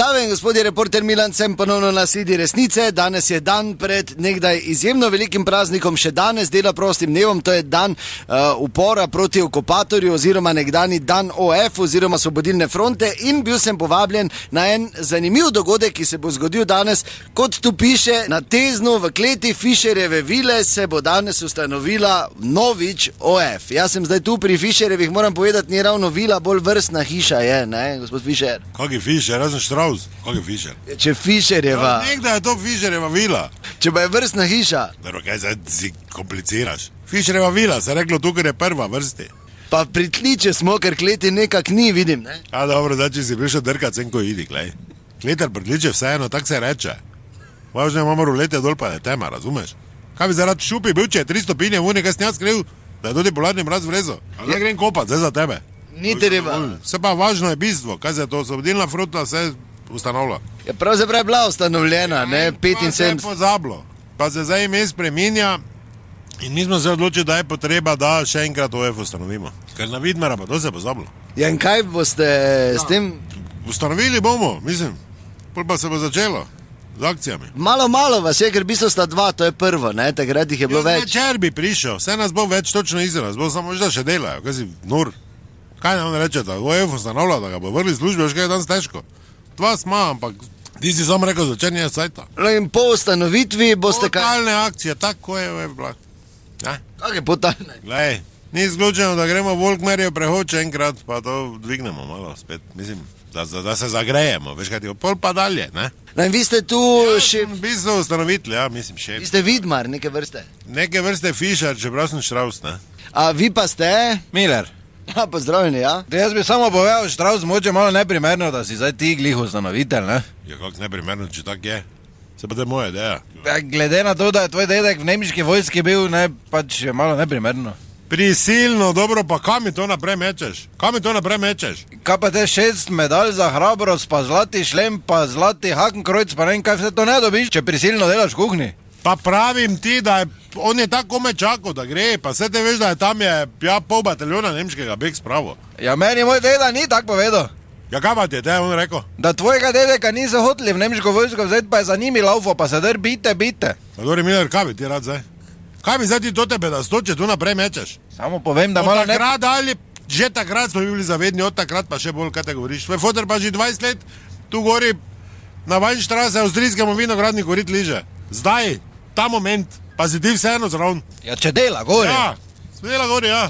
Gospe in gospodje, reporter Milan sem ponovno na sledi resnice. Danes je dan pred nekdaj izjemno velikim praznikom, še danes dela prostim dnevom, to je dan upora proti okupatorju oziroma nekdani dan OF oziroma Osvobodilne fronte in bil sem povabljen na en zanimiv dogodek, ki se bo zgodil danes, kot tu piše na Teznu, v kleti Fišerjeve vile se bo danes ustanovila novič OF. Jaz sem zdaj tu pri Fišerjevih, moram povedati, ni ravno vila, bolj vrstna hiša je, ne, gospod Fišer? Kak je Fišer, razen Štravs, kak je Fišer? Če Fišerjeva... Ja, nekdaj je to Fišerjeva vila. Če pa je vrstna hiša... Dobro, kaj zdaj si kompliciraš? Fišerjeva vila, se je reklo tukaj je prva vrsti. Pa pritliče smo, ker kleti nekak ni, vidim, ne? A dobro, zdaj če si prišel drkat sem ko idi, glej. Kletar pritliče vseeno, tak se reče. Važno imamo rulete dol pa je tema, razumeš? Kaj bi zaradi šupi bil, če je 3 stopinje v nekaj snjad skril, da je tudi poladni mraz vrezo? A zdaj grem kopat, zdaj za tebe. Ni treba. Se pa važno je bistvo, kaj se je to Osvobodilna fronta se ustanovila. Je pravzaprav bila ustanovljena, ne, 75. Pa se je pozablo, pa se zdaj ime spreminja in mi smo se odločili, da je potreba, da še enkrat OF ustanovimo. Ker na Vidmara pa to se je pozablo. Ja, in kaj boste s tem? Ustanovili bomo, mislim, pol pa se bo začelo z akcijami. Malo vas je, ker v bistvu sta dva, to je prvo, ne, takrat jih je bilo več. Večer bi prišel, vse nas bo več točno izraz, bo samo možda še delajo, kaj si nur. Kaj nam reče, da OF ustanovlja, da ga bo vrli službe, veš kaj je danes težko. Dva sma, ampak ti si sam rekel, začenje je sajta. No in po ustanovitvi boste kaj... Potalne akcije, tako je OF bila. Ja? Kak je potalne? Glej, ni izključeno, da gremo v Volkmerjev prehod še enkrat, pa to dvignemo malo spet, mislim, da se zagrejemo, veš kaj ti, pol pa dalje, ne? No in vi ste tu še... V bistvu ustanovitelj, ja, mislim, še. Vi ste Vidmar, neke vrste. Neke vrste Fišer, čeprav sem Štravs, ne? A vi pa ste... Miller. Ja, pozdravljeni, ja. Jaz bi samo povedal, Štravs, moče malo neprimerno, da si zdaj ti glih ustanovitelj, ne? Ja, kako neprimerno, če tak je? Se pa to je moja ideja. Ja, glede na to, da je tvoj dedek v nemški vojski bil, ne, pač je malo neprimerno. Prisilno, dobro, pa kam mi to naprej mečeš? Kam mi to naprej mečeš? Kaj pa te 6 medalj za hrabrost, pa zlati šlem, pa zlati hakenkrojc, pa ne vem kaj vse to ne dobiš, če prisilno delaš v kuhni? Pa pravim ti, da je, on je tako kome čakal, da gre, pa vse te veš, da je tam je, ja, pol bataljona nemškega beg spravo. Ja, meni moj deda ni tak povedal. Ja, kaj pa ti je te on rekel? Da tvojega dedeka niso hoteli v nemško vojsko vzeti, pa je za njimi laufo, pa se der bite. Pa dobro, Miller, kaj bi ti rad zdaj? Kaj bi zdaj ti to tebe, da stoče tu naprej mečeš? Samo povem, da malo ne... Od takrat ali, že takrat smo bili zavedni, od takrat pa še bolj, kaj te govoriš. Tvoj foter pa že 20 let tu gori na Weinstraße avstrijskemu vinogradniku rit liže. Zdaj, ta moment, pa si ti vseeno zraven. Ja, če dela gori. Ja, dela gori, ja.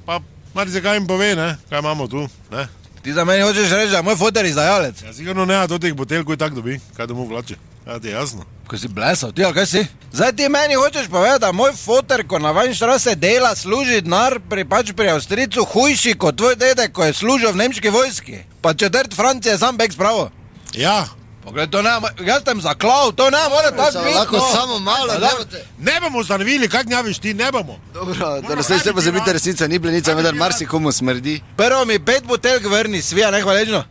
Pa mari se kaj jim pove, ne, kaj imamo tu, ne. Ti za meni hočeš reči, da je moj foter izdajalec. Ja, sigurno ne, to teh botel, ko tak dobi, kaj domov vlače. Ja, ti je jasno. Ko si blesal, ti, ali kaj si? Zdaj ti meni hočeš povedati, da moj foter, ko na Weinstraße dela, služi denar pri Avstrijcu hujši kot tvoj dedek, ko je služil v nemški vojski. Pa četrt Francije sam beg spravo. Ja. Pogled, to ne, jaz tem zaklal, to ne, mora tako biti. Lahko samo malo, ne bomo ustanovili, kak njaviš ti, ne bomo. Dobro, da nas se pa zabite resnica, ni blenica, vendar marsikomu smrdi. Prvo mi 5 buteljk vrni, svija, nehvaležno.